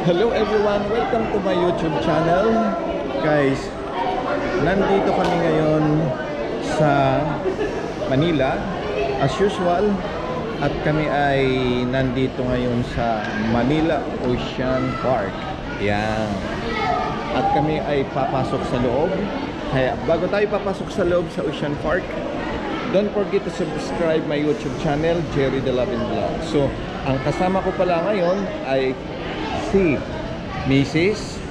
Hello everyone, welcome to my YouTube channel. Guys, nandito kami ngayon sa Manila as usual, at kami ay nandito ngayon sa Manila Ocean Park. Yan. At kami ay papasok sa loob. Kaya bago tayo papasok sa loob sa Ocean Park, don't forget to subscribe my YouTube channel, Jerry The Lovin Vlog. So, ang kasama ko pala ngayon ay si Mrs.,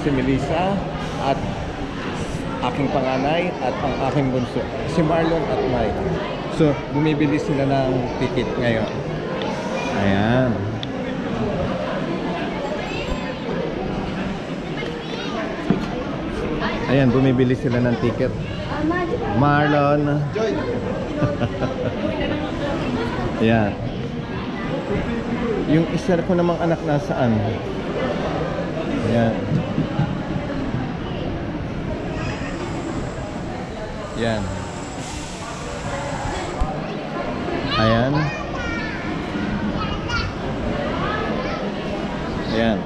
si Melissa, at aking panganay at ang aking bunso, si Marlon at Mike. So, bumibili sila ng ticket ngayon. Ayan. Ayan, bumibili sila ng ticket. Marlon. Ayan. Yung isa ko namang anak nasaan? Ayan. Ayan. Ayan. Ayan.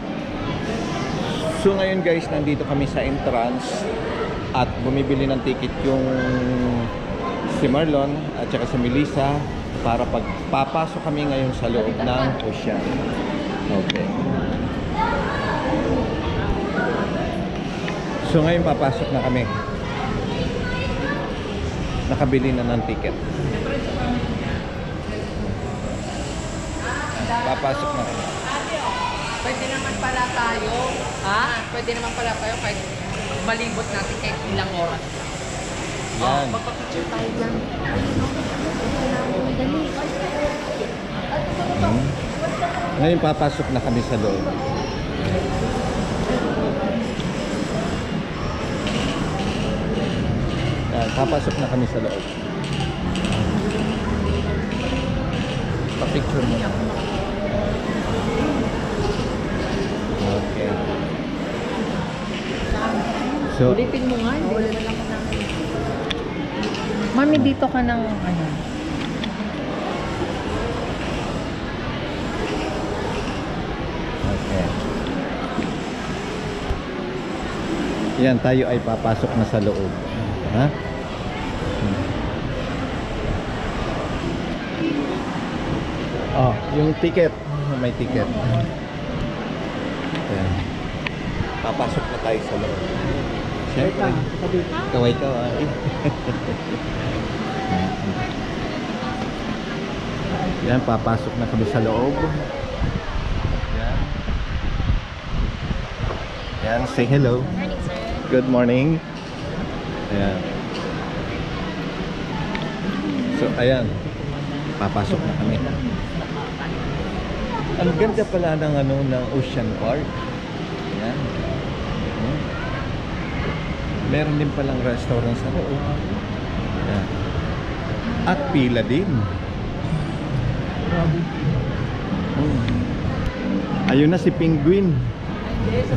So ngayon guys, nandito kami sa entrance at bumibili ng ticket yung si Marlon at saka si Melissa para pagpapasok kami ngayon sa loob ng ocean. Okay. So ngayon papasok na kami. Nakabili na ng ticket. Papasok na kami. Pwede naman pala tayo. Ha? Pwede naman pala tayo kahit malibot natin kahit ilang oras. Yan. Oh, magpapicture tayo dyan. Ngayon papasok na kami sa loob. Yan, papasok na kami sa loob. Pa-picture mo na. Okay. So, Ulitin mo nga. Wala na lang namin. Mami, dito ka ng ano? okay. Yan, tayo ay papasok na sa loob. Ha? Oh, yung ticket. May ticket. Ayan. Papasok na tayo sa loob. Siyempre. Kaway-kaway. Yan, papasok na kami sa loob. Yan. Yan, say hello. Good morning. Ayan. So, ayan. Papasok na kami. Ang ganda pala ng ng Ocean Park. Ayan. Meron din palang restaurant sa loob. Ayan. At pila din. Ayun na si Penguin. Ito,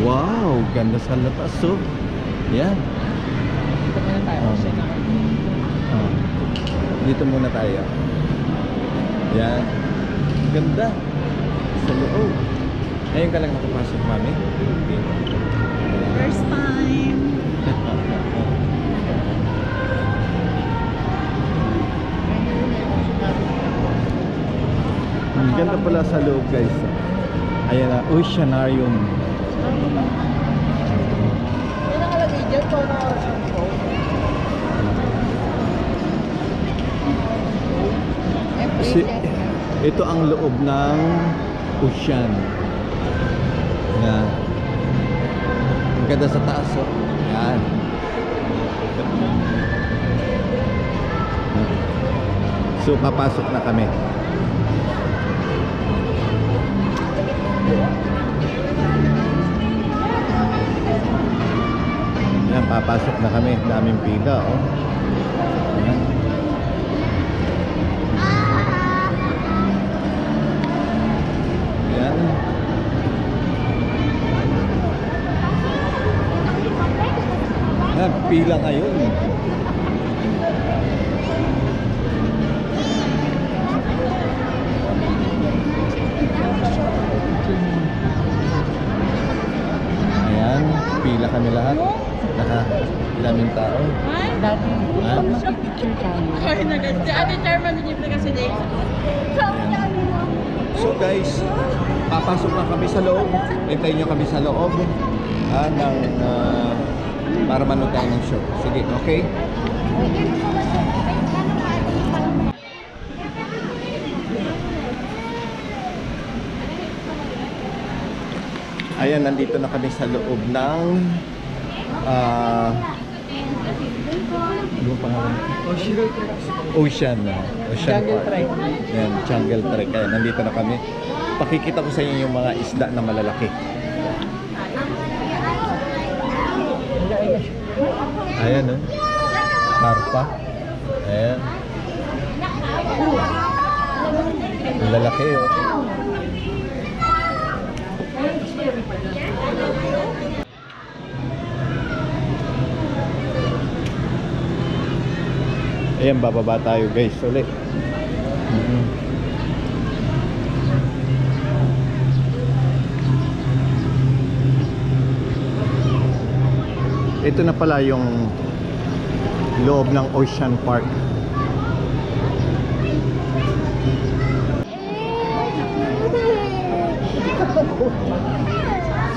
Wow, ganda sa labas. So, yan. Dito muna tayo. Dito muna tayo. Yan. Ganda. Sa loob. Ngayon ka lang nakapasok, mami. First time. Ang ganda pala sa loob, guys. Ayan na, Oceanarium. May nakalagay dyan kung ano oras ang phone. Ito ang loob ng ocean. Yan. Ang ganda sa taas, oh. Yan. So, papasok na kami. Yan, papasok na kami. Daming pila, oh. Yan. Yan. Yan, pila ngayon. Pila kami lahat. Ilaming tao. Dati, Ha? pag magpipicture tayo. So guys, papasok na kami sa loob. Hintayin nyo kami sa loob para manood tayo ng show. Sige, okay? Ayan, nandito na kami sa loob ng ano pangalan? Ocean Jungle Park. Trek. Ayan, Jungle Trek. Ayan, nandito na kami. Pakikita ko sa inyo yung mga isda na malalaki. Ayan, oh. Karpa. Ayan. Ang lalaki, oh. Ayan, bababa tayo guys ulit. Ito na pala yung loob ng Ocean Park.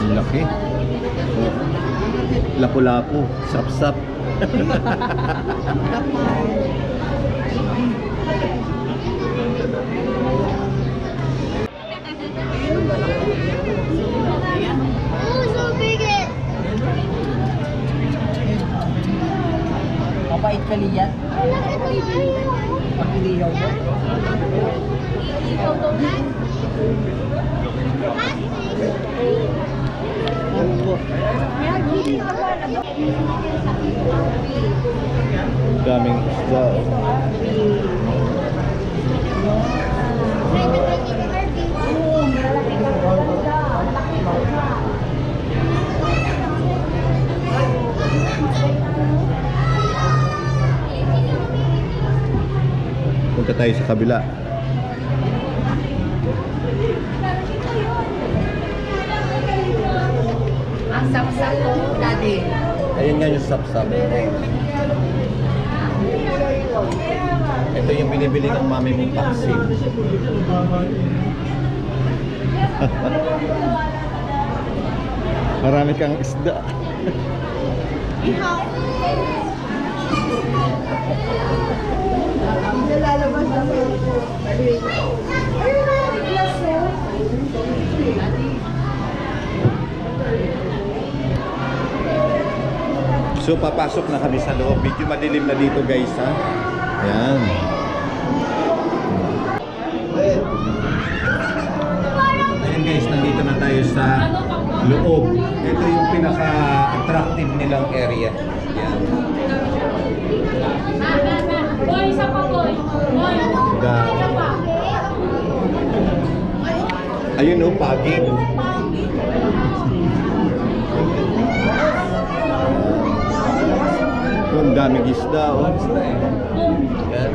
Ang laki. Lapu-lapu, sap-sap. Mabait ka liyan. Pag-iliyaw mo. Daming isda. Punta tayo sa kabila. Ang sapsap ko, daddy. Ayun nga yung sap-sap. Ito yung binibili ng mami mong taxi. Marami kang isda. So papasok na kami sa loob. Medyo madilim na dito guys, ha. Ayan. Ayan guys, nandito na tayo sa loob. Ito yung pinaka-attractive nilang area. Ayan. Boy, isa pa boy. Boy, isa pa. Ayun, oh, paging. Ang daming isda, oh. Ayan.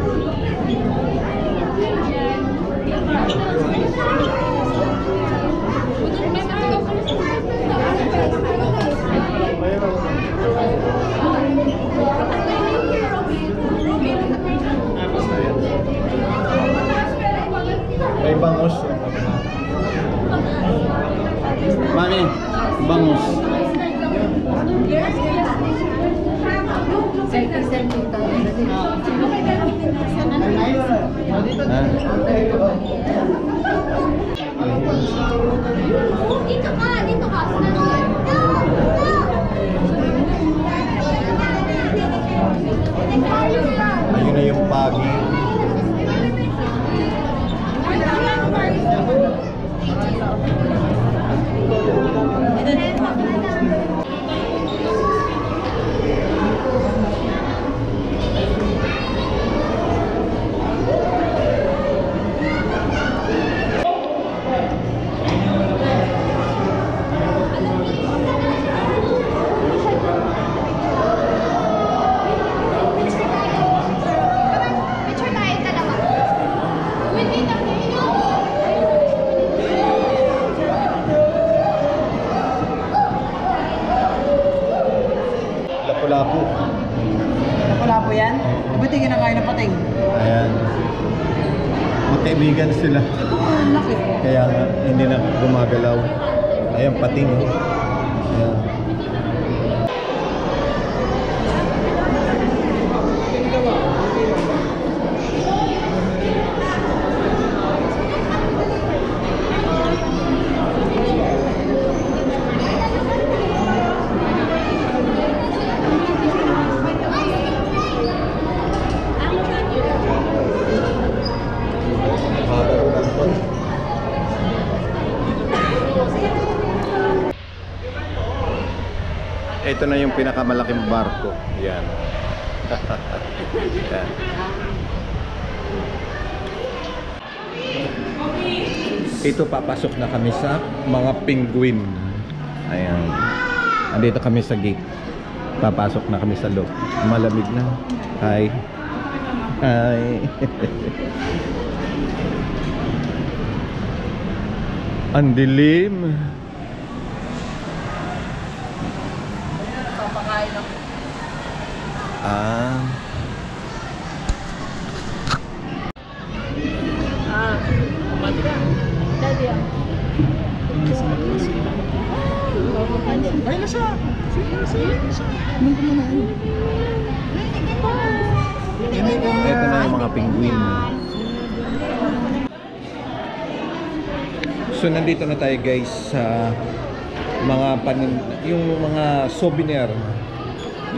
May bangus. Mami, bangus. Dito ka, dito ka. Ayun na yung pagi. lapu-lapu. Wala po yan? Ba't di kinakain ng pating? Ayan. Magkaibigan sila. Ang laki. Kaya nga, hindi na gumagalaw. Ayan, pating. Ayan. Ito na yung pinakamalaking barko. Yan. Yan. Ito, papasok na kami sa mga penguin. Ayan. Andito kami sa gate. Papasok na kami sa loob. Malamig na. Hi. Hi. Ang dilim. Papakain ako. Ah. Mati ka. Daddy ah. Ay, nasa. Nasa. Nung kumain. Ito na yung mga penguin. So nandito na tayo guys sa mga yung mga souvenir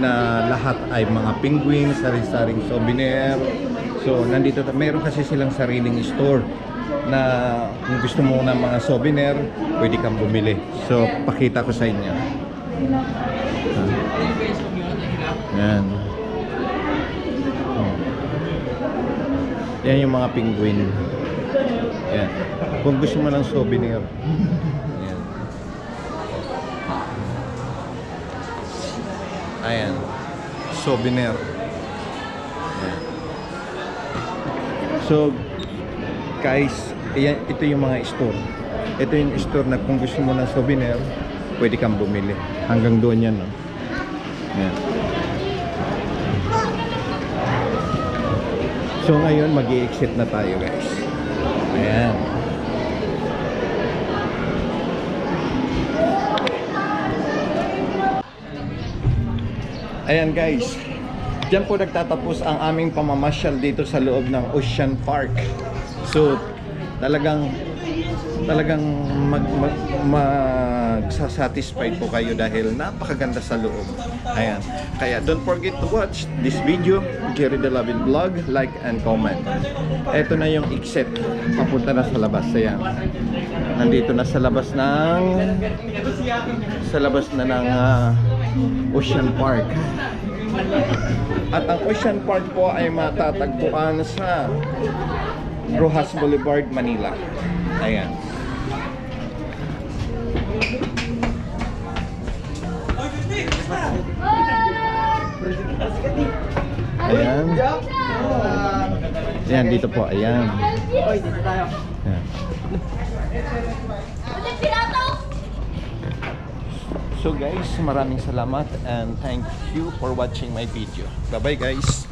na lahat ay mga penguin, sari-saring souvenir. So nandito meron kasi silang sariling store na kung gusto mo ng mga souvenir, pwede kang bumili. So pakita ko sa inyo. Yan. Yan yung mga penguin. Yan. Kung gusto mo ng souvenir. Yan. Ayan. Souvenir. Ayan. So, guys, ayan, ito yung mga store. Ito yung store na kung gusto mo ng souvenir, pwede kang bumili. Hanggang doon yan, no? Ayan. So, ngayon, mag-i-exit na tayo, guys. Ayan. Ayan guys, diyan po nagtatapos ang aming pamamasyal dito sa loob ng Ocean Park. So talagang magsasatisfied po kayo dahil napakaganda sa loob. Ayan. Kaya don't forget to watch this video, Jerry the Lovin Vlog, like and comment. Ito na yung exit, papunta na sa labas. Ayan. Nandito na sa labas ng Ocean Park. At ang Ocean Park po ay matatagpuan sa Rojas Boulevard, Manila. Ayan. Ayan. Ayan, dito po. Ayan. Ayan. So guys, maraming salamat and thank you for watching my video. Bye bye guys.